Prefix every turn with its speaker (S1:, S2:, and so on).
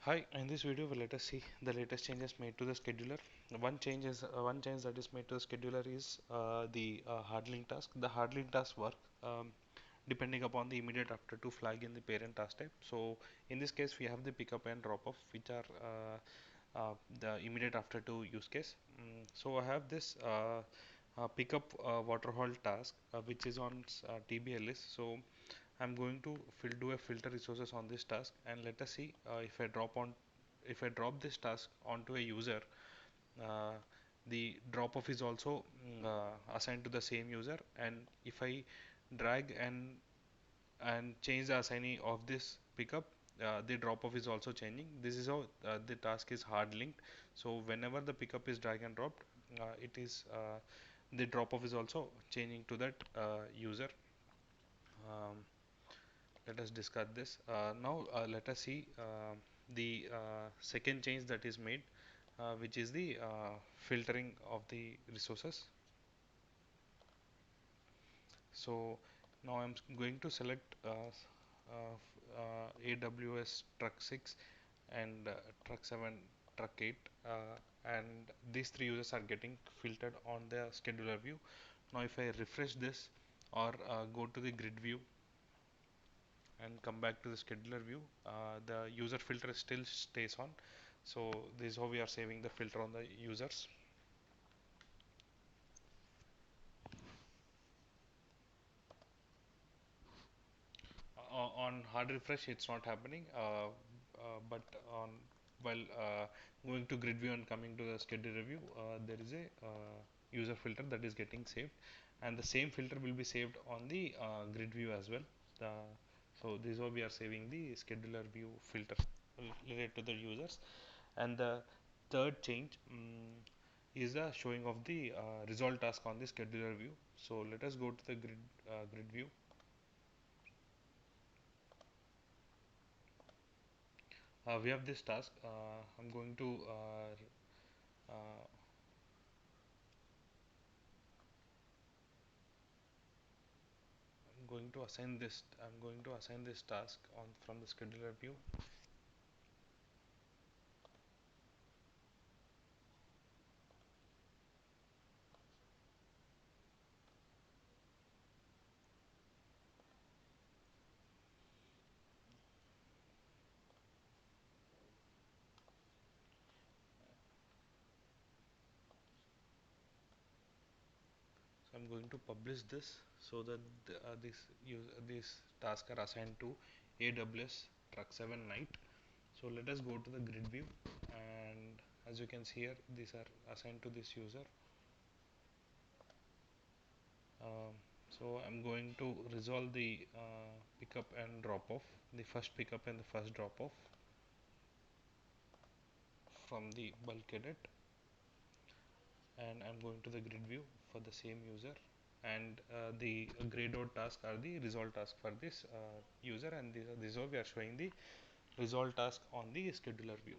S1: Hi, in this video, let us see the latest changes made to the scheduler. One change that is made to the scheduler is the hard link task. The hard link task work depending upon the immediate after to flag in the parent task type. So in this case, we have the pickup and drop off, which are the immediate after to use case. So I have this pickup waterfall task, which is on TBLS. So I'm going to do a filter resources on this task, and let us see if I drop this task onto a user, uh, the drop off is also assigned to the same user, and if I drag and change the assignee of this pickup, the drop off is also changing. This is how the task is hard linked. So whenever the pickup is drag and dropped, it is the drop off is also changing to that user. um, let us discuss this. Now let us see the second change that is made, which is the filtering of the resources. So now I'm going to select AWS Truck 6 and Truck 7, Truck 8, and these three users are getting filtered on the scheduler view. Now if I refresh this or go to the grid view and come back to the scheduler view, the user filter still stays on. So this is how we are saving the filter on the users. On hard refresh it's not happening, but on while going to grid view and coming to the scheduler view, there is a user filter that is getting saved, and the same filter will be saved on the grid view as well. So this is how we are saving the scheduler view filter related to the users. And the third change is the showing of the resolve task on the scheduler view. So let us go to the grid view. We have this task. I'm going to uh, I'm going to assign this task on from the scheduler view. So I'm going to publish this so that these tasks are assigned to AWS Truck 7 Night. So let us go to the grid view, and as you can see here, these are assigned to this user. So I'm going to resolve the pickup and drop off, the first pickup and the first drop off from the bulk edit, and I'm going to the grid view for the same user, and the grayed out task are the resolve task for this user, and this is how we are showing the resolve task on the scheduler view.